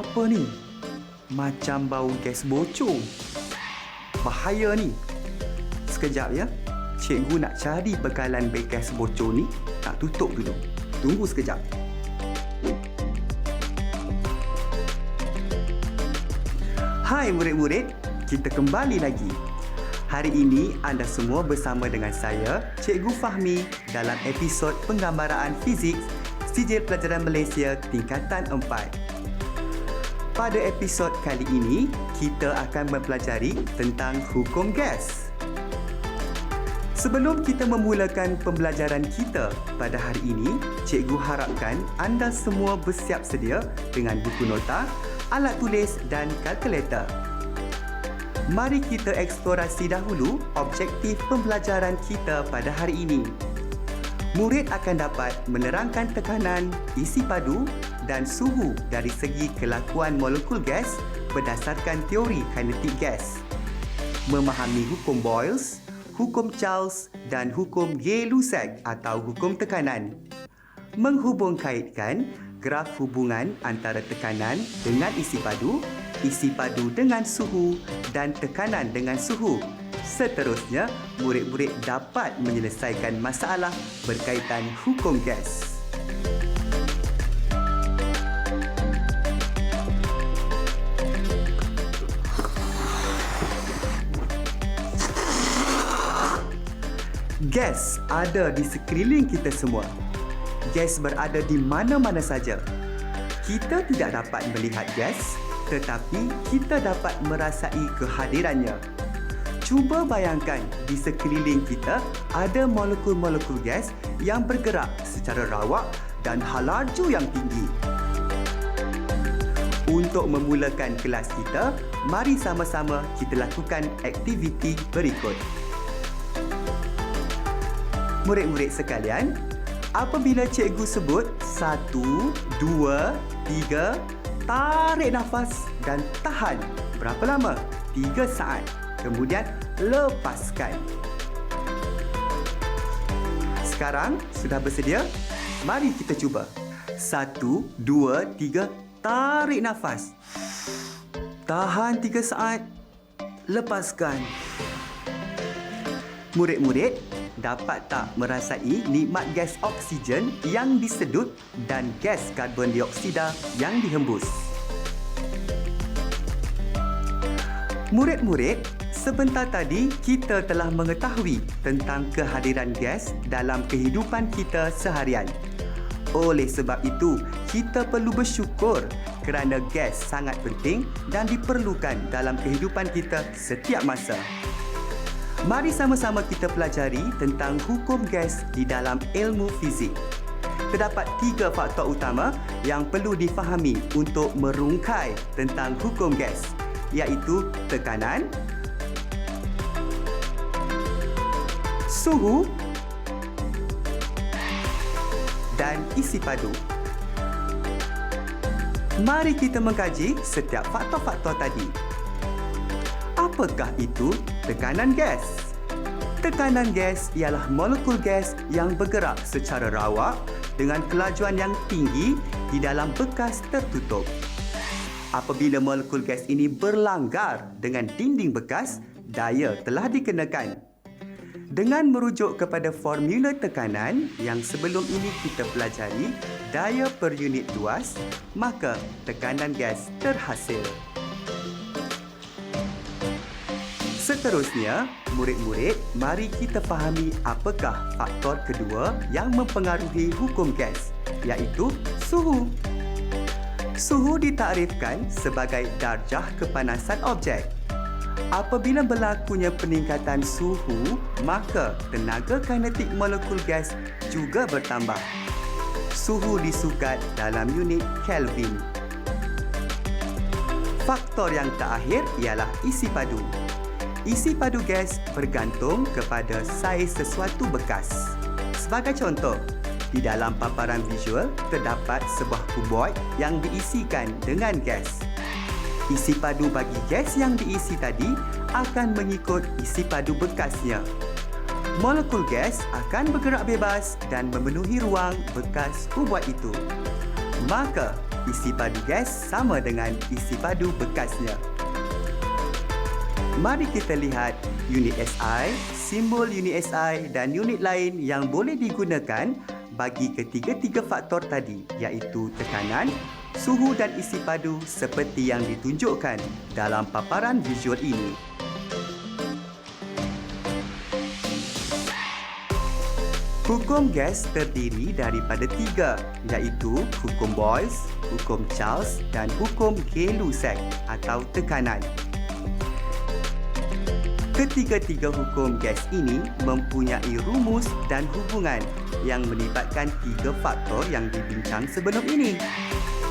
Apa ni? Macam bau gas bocor. Bahaya ni. Sekejap ya. Cikgu nak cari bekalan gas bocor ni. Tak tutup dulu. Tunggu sekejap. Hai murid-murid. Kita kembali lagi. Hari ini anda semua bersama dengan saya, Cikgu Fahmi dalam episod penggambaraan fizik Sijil Pelajaran Malaysia tingkatan 4. Pada episod kali ini, kita akan mempelajari tentang hukum gas. Sebelum kita memulakan pembelajaran kita pada hari ini, cikgu harapkan anda semua bersiap sedia dengan buku nota, alat tulis dan kalkulator. Mari kita eksplorasi dahulu objektif pembelajaran kita pada hari ini. Murid akan dapat menerangkan tekanan, isi padu dan suhu dari segi kelakuan molekul gas berdasarkan teori kinetik gas. Memahami hukum Boyles, hukum Charles dan hukum Gay-Lussac atau hukum tekanan. Menghubungkaitkan graf hubungan antara tekanan dengan isi padu dengan suhu dan tekanan dengan suhu. Seterusnya, murid-murid dapat menyelesaikan masalah berkaitan hukum gas. Gas ada di sekeliling kita semua. Gas berada di mana-mana saja. Kita tidak dapat melihat gas, tetapi kita dapat merasai kehadirannya. Cuba bayangkan di sekeliling kita ada molekul-molekul gas yang bergerak secara rawak dan laju yang tinggi. Untuk memulakan kelas kita, mari sama-sama kita lakukan aktiviti berikut. Murid-murid sekalian, apabila cikgu sebut 1, 2, 3, tarik nafas dan tahan. Berapa lama? 3 saat. Kemudian lepaskan. Sekarang sudah bersedia? Mari kita cuba. 1, 2, 3, tarik nafas. Tahan 3 saat. Lepaskan. Murid-murid, dapat tak merasai nikmat gas oksigen yang disedut dan gas karbon dioksida yang dihembus? Murid-murid, sebentar tadi kita telah mengetahui tentang kehadiran gas dalam kehidupan kita seharian. Oleh sebab itu, kita perlu bersyukur kerana gas sangat penting dan diperlukan dalam kehidupan kita setiap masa. Mari sama-sama kita pelajari tentang hukum gas di dalam ilmu fizik. Terdapat 3 faktor utama yang perlu difahami untuk merungkai tentang hukum gas, iaitu tekanan, suhu dan isi padu. Mari kita mengkaji setiap faktor-faktor tadi. Apakah itu tekanan gas? Tekanan gas ialah molekul gas yang bergerak secara rawak dengan kelajuan yang tinggi di dalam bekas tertutup. Apabila molekul gas ini berlanggar dengan dinding bekas, daya telah dikenakan. Dengan merujuk kepada formula tekanan yang sebelum ini kita pelajari, daya per unit luas, maka tekanan gas terhasil. Seterusnya, murid-murid, mari kita fahami apakah faktor kedua yang mempengaruhi hukum gas, iaitu suhu. Suhu ditakrifkan sebagai darjah kepanasan objek. Apabila berlakunya peningkatan suhu, maka tenaga kinetik molekul gas juga bertambah. Suhu disukat dalam unit Kelvin. Faktor yang terakhir ialah isi padu. Isi padu gas bergantung kepada saiz sesuatu bekas. Sebagai contoh, di dalam paparan visual terdapat sebuah kuboid yang diisikan dengan gas. Isi padu bagi gas yang diisi tadi akan mengikut isi padu bekasnya. Molekul gas akan bergerak bebas dan memenuhi ruang bekas kuboid itu. Maka, isi padu gas sama dengan isi padu bekasnya. Mari kita lihat unit SI, simbol unit SI dan unit lain yang boleh digunakan bagi ketiga-tiga faktor tadi, iaitu tekanan, suhu dan isi padu seperti yang ditunjukkan dalam paparan visual ini. Hukum gas terdiri daripada tiga, iaitu hukum Boyce, hukum Charles dan hukum Gay-Lussac atau tekanan. Ketiga-tiga hukum gas ini mempunyai rumus dan hubungan yang melibatkan tiga faktor yang dibincang sebelum ini.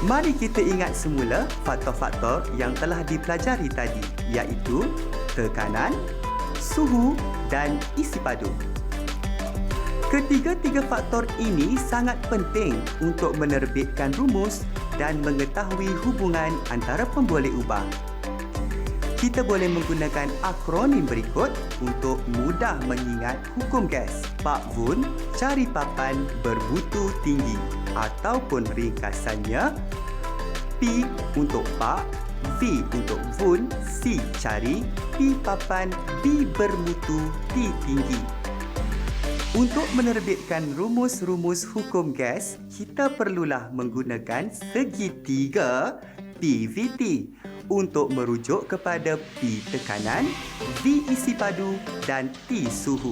Mari kita ingat semula faktor-faktor yang telah dipelajari tadi, iaitu tekanan, suhu dan isi padu. Ketiga-tiga faktor ini sangat penting untuk menerbitkan rumus dan mengetahui hubungan antara pemboleh ubah. Kita boleh menggunakan akronim berikut untuk mudah mengingat hukum gas. Pak Vun cari papan bermutu tinggi ataupun ringkasannya P untuk Pak, V untuk Vun, C cari, P papan, B bermutu, T tinggi. Untuk menerbitkan rumus-rumus hukum gas, kita perlulah menggunakan segitiga PVT untuk merujuk kepada P tekanan, V isi padu dan T suhu.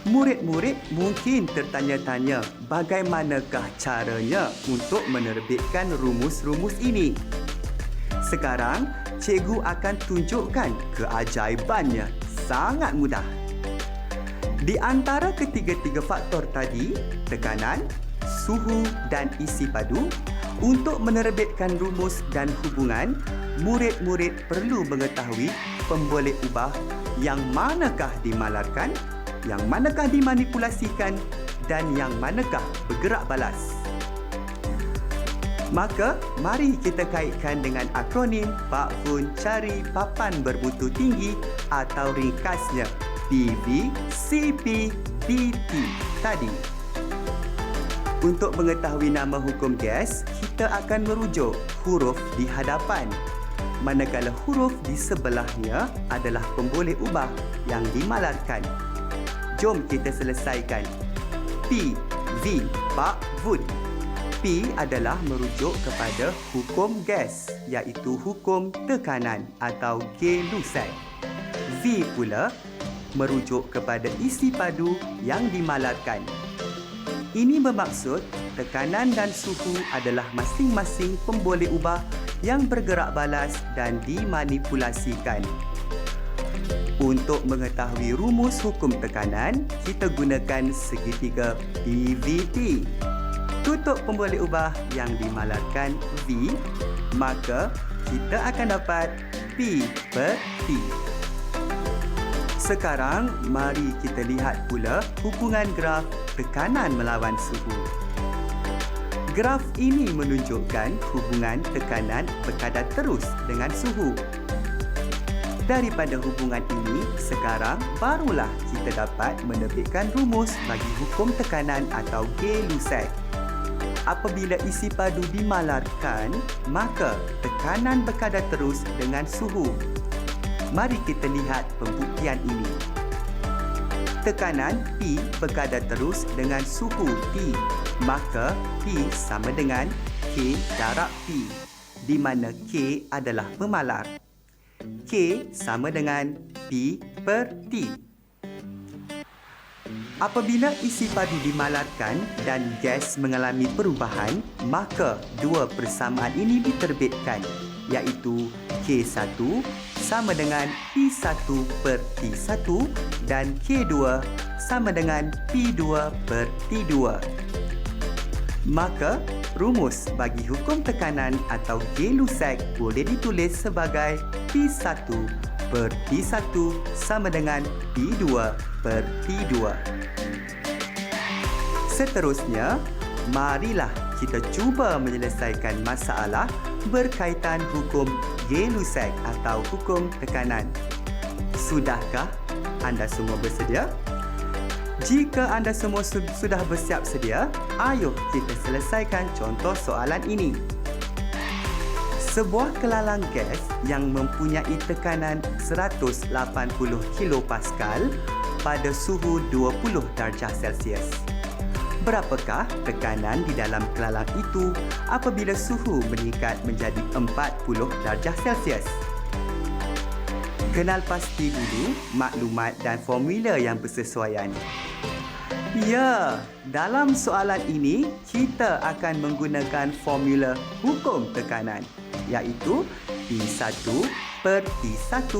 Murid-murid mungkin tertanya-tanya bagaimanakah caranya untuk menerbitkan rumus-rumus ini. Sekarang, cikgu akan tunjukkan keajaibannya. Sangat mudah. Di antara ketiga-tiga faktor tadi, tekanan, suhu dan isi padu, untuk menerbitkan rumus dan hubungan, murid-murid perlu mengetahui pemboleh ubah yang manakah dimalarkan, yang manakah dimanipulasikan dan yang manakah bergerak balas. Maka, mari kita kaitkan dengan akronim Pak Vun cari papan bermutu tinggi atau ringkasnya PV, CP, BT tadi. Untuk mengetahui nama hukum gas, kita akan merujuk huruf di hadapan, manakala huruf di sebelahnya adalah pemboleh ubah yang dimalarkan. Jom kita selesaikan. P, V, Pak Vun. P adalah merujuk kepada hukum gas, iaitu hukum tekanan atau Gay-Lussac. V pula merujuk kepada isi padu yang dimalarkan. Ini bermaksud tekanan dan suhu adalah masing-masing pemboleh ubah yang bergerak balas dan dimanipulasikan. Untuk mengetahui rumus hukum tekanan, kita gunakan segitiga PVT. Tutup pemboleh ubah yang dimalarkan V, maka kita akan dapat P per T. Sekarang, mari kita lihat pula hubungan graf tekanan melawan suhu. Graf ini menunjukkan hubungan tekanan berkadar terus dengan suhu. Daripada hubungan ini, sekarang barulah kita dapat menerbitkan rumus bagi hukum tekanan atau Gay-Lussac. Apabila isi padu dimalarkan, maka tekanan berkadar terus dengan suhu. Mari kita lihat pembuktian ini. Tekanan P berkadar terus dengan suhu T, maka P sama dengan K darab P, di mana K adalah pemalar. K sama dengan P per T. Apabila isi padu dimalarkan dan gas mengalami perubahan, maka dua persamaan ini diterbitkan, iaitu K1 sama dengan P1 per T1 dan K2 sama dengan P2 per T2. Maka, rumus bagi hukum tekanan atau Gay-Lussac boleh ditulis sebagai P1 per T1 sama dengan P2 per T2. Seterusnya, marilah kita cuba menyelesaikan masalah berkaitan hukum Gay-Lussac atau hukum tekanan. Sudahkah anda semua bersedia? Jika anda semua sudah bersiap sedia, ayo kita selesaikan contoh soalan ini. Sebuah kelalang gas yang mempunyai tekanan 180 kilopascal pada suhu 20 darjah Celsius. Berapakah tekanan di dalam kelalang itu apabila suhu meningkat menjadi 40 darjah Celsius? Kenal pasti dulu maklumat dan formula yang bersesuaian. Ya, dalam soalan ini kita akan menggunakan formula hukum tekanan, iaitu P1 per T1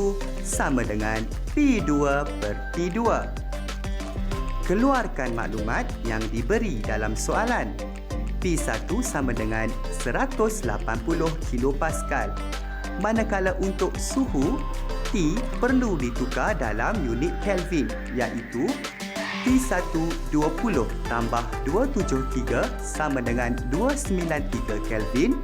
sama dengan P2 per T2. Keluarkan maklumat yang diberi dalam soalan. P1 sama dengan 180 kilopascal. Manakala untuk suhu, T perlu ditukar dalam unit Kelvin, iaitu T1 20 tambah 273 sama dengan 293 Kelvin.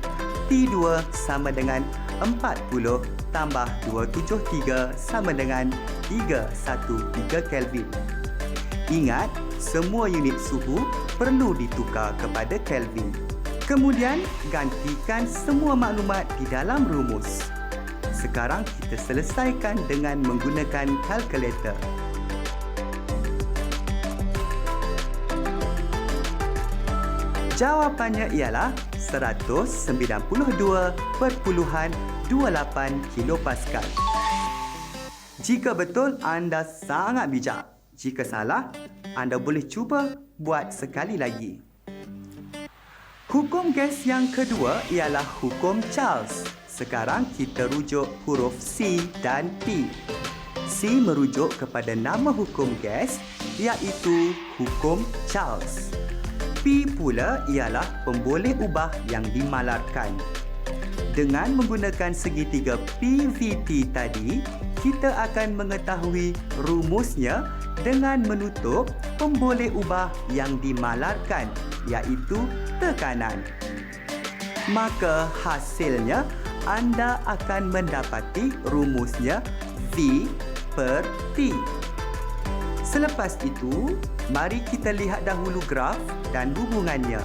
T2 sama dengan 40 tambah 273 sama dengan 313 Kelvin. Ingat, semua unit suhu perlu ditukar kepada Kelvin. Kemudian, gantikan semua maklumat di dalam rumus. Sekarang kita selesaikan dengan menggunakan kalkulator. Jawapannya ialah 192.28 kilopascal. Jika betul, anda sangat bijak. Jika salah, anda boleh cuba buat sekali lagi. Hukum gas yang kedua ialah hukum Charles. Sekarang kita rujuk huruf C dan P. C merujuk kepada nama hukum gas, iaitu hukum Charles. P pula ialah pemboleh ubah yang dimalarkan. Dengan menggunakan segitiga PVT tadi, kita akan mengetahui rumusnya dengan menutup pemboleh ubah yang dimalarkan, iaitu tekanan. Maka hasilnya, anda akan mendapati rumusnya V per T. Selepas itu, mari kita lihat dahulu graf dan hubungannya.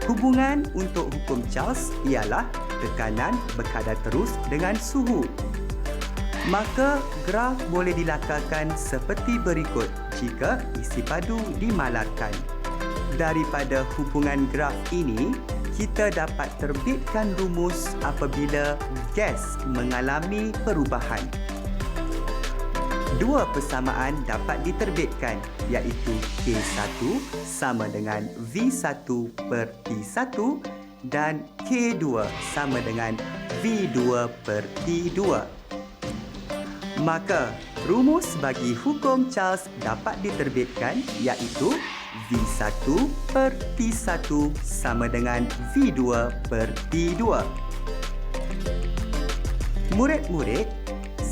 Hubungan untuk hukum Charles ialah tekanan berkadar terus dengan suhu. Maka graf boleh dilakarkan seperti berikut jika isi padu dimalarkan. Daripada hubungan graf ini, kita dapat terbitkan rumus apabila gas mengalami perubahan. Dua persamaan dapat diterbitkan, iaitu K1 sama dengan V1 per T1 dan K2 sama dengan V2 per T2. Maka, rumus bagi hukum Charles dapat diterbitkan, iaitu V1 per T1 sama dengan V2 per T2. Murid-murid,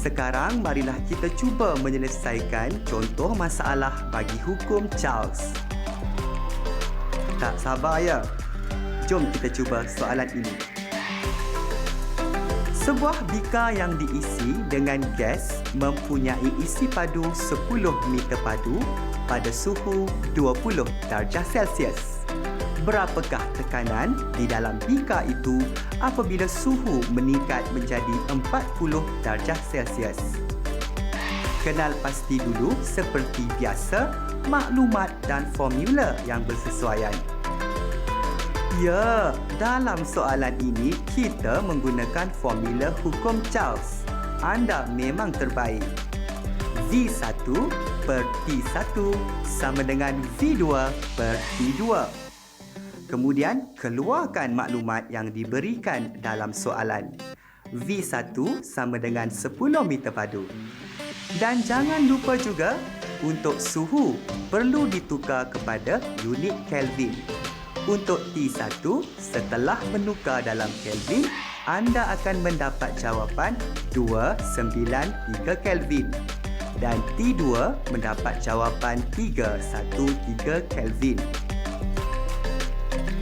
sekarang marilah kita cuba menyelesaikan contoh masalah bagi hukum Charles. Tak sabar ya? Jom kita cuba soalan ini. Sebuah bika yang diisi dengan gas mempunyai isi padu 10 meter padu pada suhu 20 darjah Celsius. Berapakah tekanan di dalam bika itu apabila suhu meningkat menjadi 40 darjah Celsius? Kenal pasti dulu seperti biasa maklumat dan formula yang bersesuaian. Ya, dalam soalan ini kita menggunakan formula hukum Charles. Anda memang terbaik. V1 per T1 sama dengan V2 per T2. Kemudian, keluarkan maklumat yang diberikan dalam soalan. V1 sama dengan 10 meter padu. Dan jangan lupa juga, untuk suhu perlu ditukar kepada unit Kelvin. Untuk T1, setelah menukar dalam Kelvin, anda akan mendapat jawapan 293 Kelvin. Dan T2 mendapat jawapan 313 Kelvin.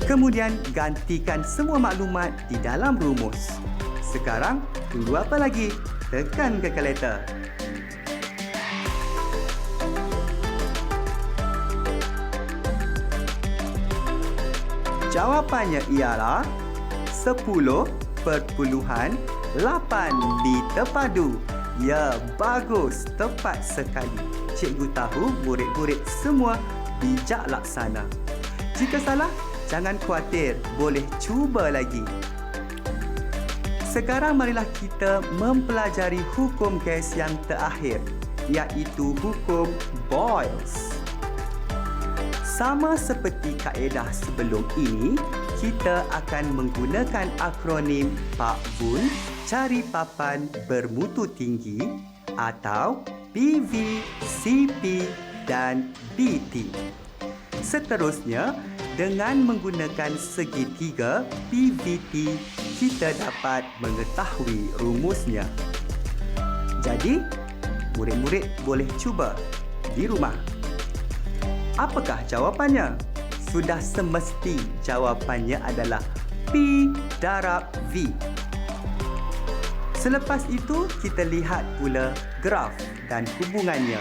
Kemudian, gantikan semua maklumat di dalam rumus. Sekarang, tunggu apa lagi? Tekan kalkulator. Jawapannya ialah 10.8 liter padu. Ya, bagus. Tepat sekali. Cikgu tahu murid-murid semua bijak laksana. Jika salah, jangan khawatir. Boleh cuba lagi. Sekarang marilah kita mempelajari hukum gas yang terakhir, iaitu hukum Boyles. Sama seperti kaedah sebelum ini, kita akan menggunakan akronim Pak Bun cari papan bermutu tinggi atau PV, CP dan BT. Seterusnya, dengan menggunakan segitiga PVT, kita dapat mengetahui rumusnya. Jadi, murid-murid boleh cuba di rumah. Apakah jawapannya? Sudah semesti jawapannya adalah P darab V. Selepas itu, kita lihat pula graf dan hubungannya.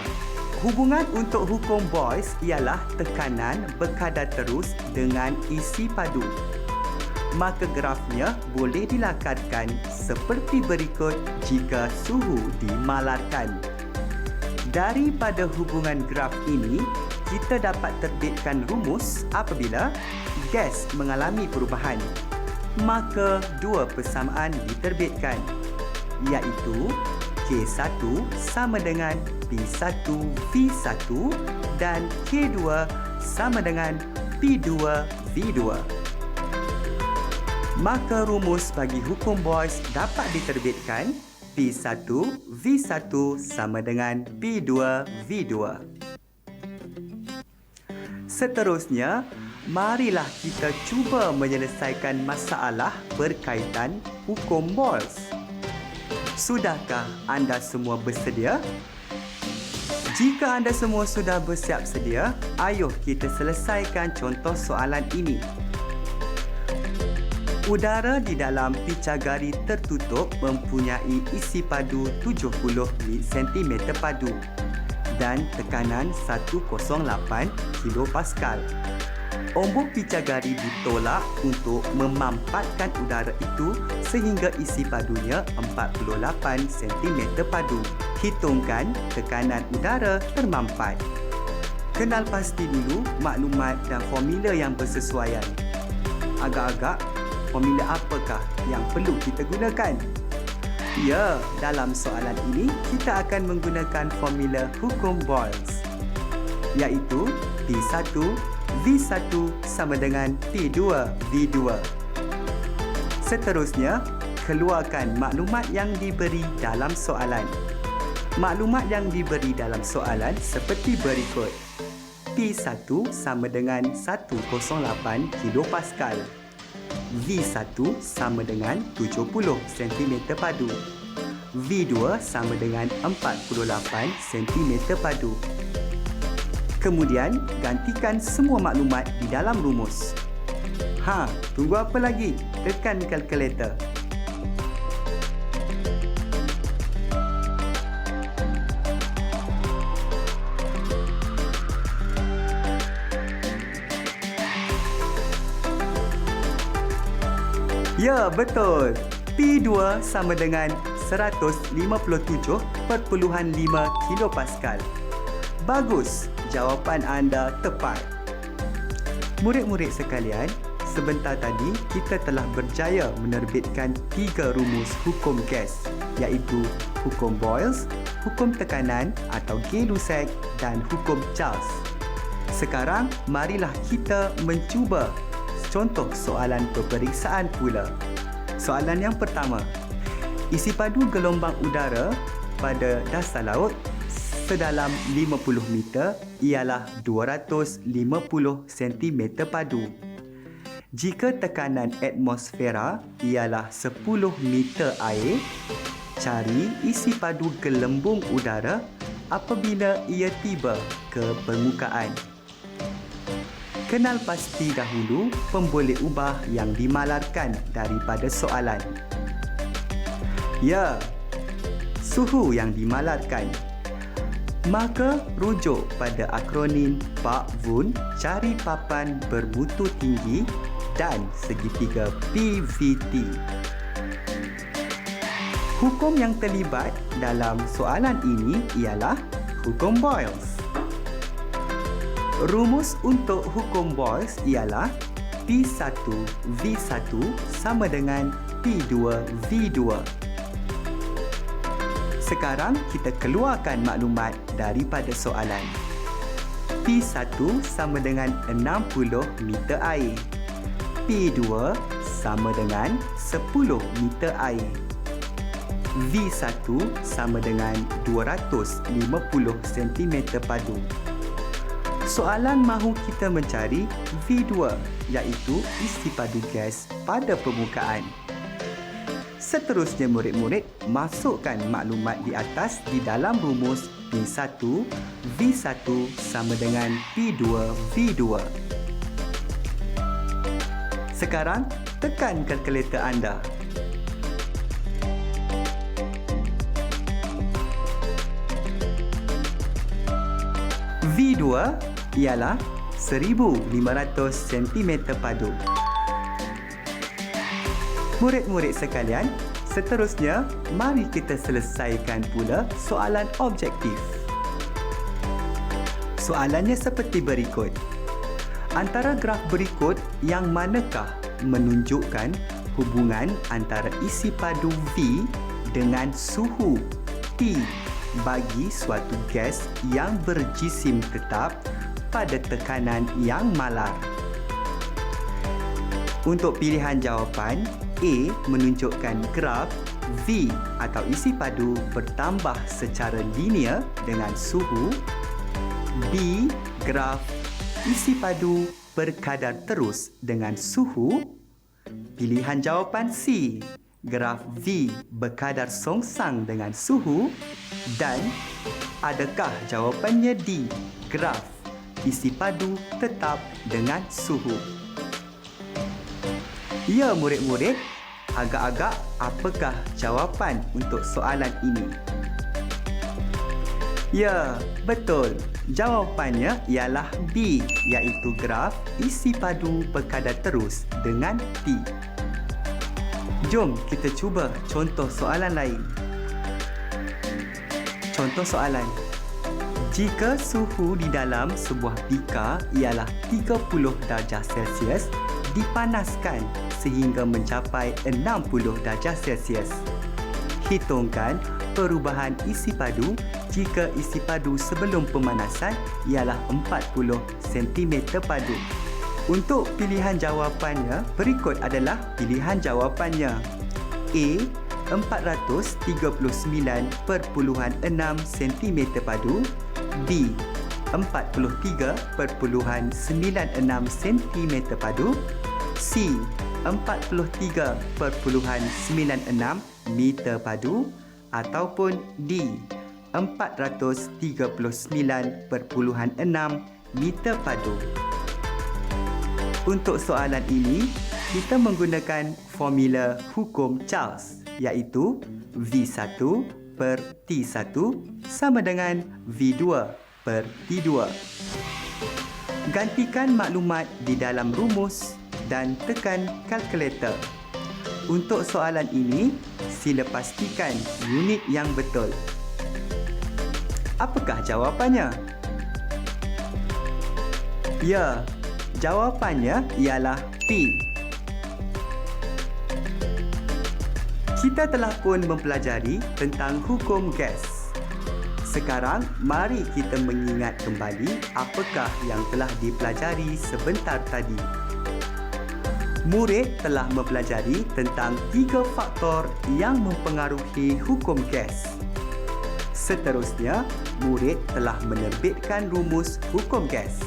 Hubungan untuk hukum Boyles ialah tekanan berkadar terus dengan isi padu. Maka grafnya boleh dilakarkan seperti berikut jika suhu dimalarkan. Daripada hubungan graf ini, kita dapat terbitkan rumus apabila gas mengalami perubahan. Maka dua persamaan diterbitkan, iaitu K1 sama dengan P1 V1 dan K2 sama dengan P2 V2. Maka rumus bagi hukum Boyles dapat diterbitkan P1 V1 sama dengan P2 V2. Seterusnya, marilah kita cuba menyelesaikan masalah berkaitan hukum Boyles. Sudahkah anda semua bersedia? Jika anda semua sudah bersiap sedia, ayuh kita selesaikan contoh soalan ini. Udara di dalam picagari tertutup mempunyai isi padu 70 cm padu dan tekanan 108 kPa. Ombak picagari ditolak untuk memampatkan udara itu sehingga isi padunya 48 cm padu. Hitungkan tekanan udara termampat. Kenal pasti dulu maklumat dan formula yang bersesuaian. Agak-agak, formula apakah yang perlu kita gunakan? Ya, dalam soalan ini kita akan menggunakan formula hukum Boyles, iaitu P1 V1 sama dengan P2 V2. Seterusnya, keluarkan maklumat yang diberi dalam soalan. Maklumat yang diberi dalam soalan seperti berikut. P1 sama dengan 108 kPa. V1 sama dengan 70 cm padu. V2 sama dengan 48 cm padu. Kemudian, gantikan semua maklumat di dalam rumus. Tunggu apa lagi? Tekan kalkulator. Ya, betul. P2 sama dengan 157.5 kPa. Bagus, jawapan anda tepat. Murid-murid sekalian, sebentar tadi kita telah berjaya menerbitkan 3 rumus hukum gas, iaitu hukum Boyles, hukum tekanan atau Gay-Lussac dan hukum Charles. Sekarang, marilah kita mencuba contoh soalan peperiksaan pula. Soalan yang pertama. Isi padu gelombang udara pada dasar laut sedalam 50 meter ialah 250 cm padu. Jika tekanan atmosfera ialah 10 meter air, cari isi padu gelembung udara apabila ia tiba ke permukaan. Kenal pasti dahulu pemboleh ubah yang dimalarkan daripada soalan. Ya, suhu yang dimalarkan. Maka rujuk pada akronim Pak Bun cari papan bermutu tinggi dan segitiga PVT. Hukum yang terlibat dalam soalan ini ialah hukum Boyles. Rumus untuk hukum Boyles ialah P1V1 sama dengan P2V2. Sekarang kita keluarkan maklumat daripada soalan. P1 sama dengan 60 meter air. P2 sama dengan 10 meter air. V1 sama dengan 250 cm padu. Soalan mahu kita mencari V2 iaitu isi padu gas pada permukaan. Seterusnya murid-murid masukkan maklumat di atas di dalam rumus P1 V1 sama dengan P2 V2. Sekarang tekan kalkulator anda. V2 ialah 1500 cm padu. Murid-murid sekalian, seterusnya mari kita selesaikan pula soalan objektif. Soalannya seperti berikut. Antara graf berikut yang manakah menunjukkan hubungan antara isi padu V dengan suhu T bagi suatu gas yang berjisim tetap pada tekanan yang malar? Untuk pilihan jawapan, A menunjukkan graf V atau isi padu bertambah secara linear dengan suhu. B, graf isi padu berkadar terus dengan suhu. Pilihan jawapan C, graf V berkadar songsang dengan suhu. Dan adakah jawapannya D, graf isi padu tetap dengan suhu? Ya murid-murid, agak-agak apakah jawapan untuk soalan ini? Ya, betul. Jawapannya ialah B, iaitu graf isi padu berkadar terus dengan T. Jom kita cuba contoh soalan lain. Contoh soalan. Jika suhu di dalam sebuah bika ialah 30 darjah Celsius, dipanaskan sehingga mencapai 60 darjah Celsius. Hitungkan perubahan isi padu jika isi padu sebelum pemanasan ialah 40 cm padu. Untuk pilihan jawapannya, berikut adalah pilihan jawapannya. A, 439.6 cm padu. B, 43.96 cm padu. C, 43.96 meter padu. Ataupun D, 439.6 meter padu. Untuk soalan ini, kita menggunakan formula hukum Charles, iaitu V1 per T1 sama dengan V2 per T2. Gantikan maklumat di dalam rumus dan tekan kalkulator. Untuk soalan ini, sila pastikan unit yang betul. Apakah jawapannya? Ya, jawapannya ialah P. Kita telah pun mempelajari tentang hukum gas. Sekarang, mari kita mengingat kembali apakah yang telah dipelajari sebentar tadi. Murid telah mempelajari tentang 3 faktor yang mempengaruhi hukum gas. Seterusnya, murid telah menerbitkan rumus hukum gas.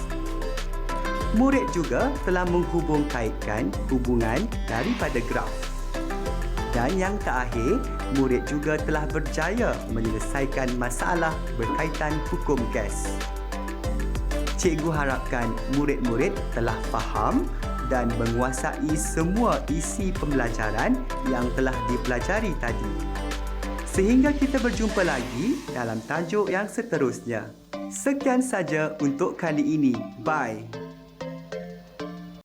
Murid juga telah menghubung-kaitkan hubungan daripada graf. Dan yang terakhir, murid juga telah berjaya menyelesaikan masalah berkaitan hukum gas. Cikgu harapkan murid-murid telah faham dan menguasai semua isi pembelajaran yang telah dipelajari tadi. Sehingga kita berjumpa lagi dalam tajuk yang seterusnya. Sekian saja untuk kali ini. Bye.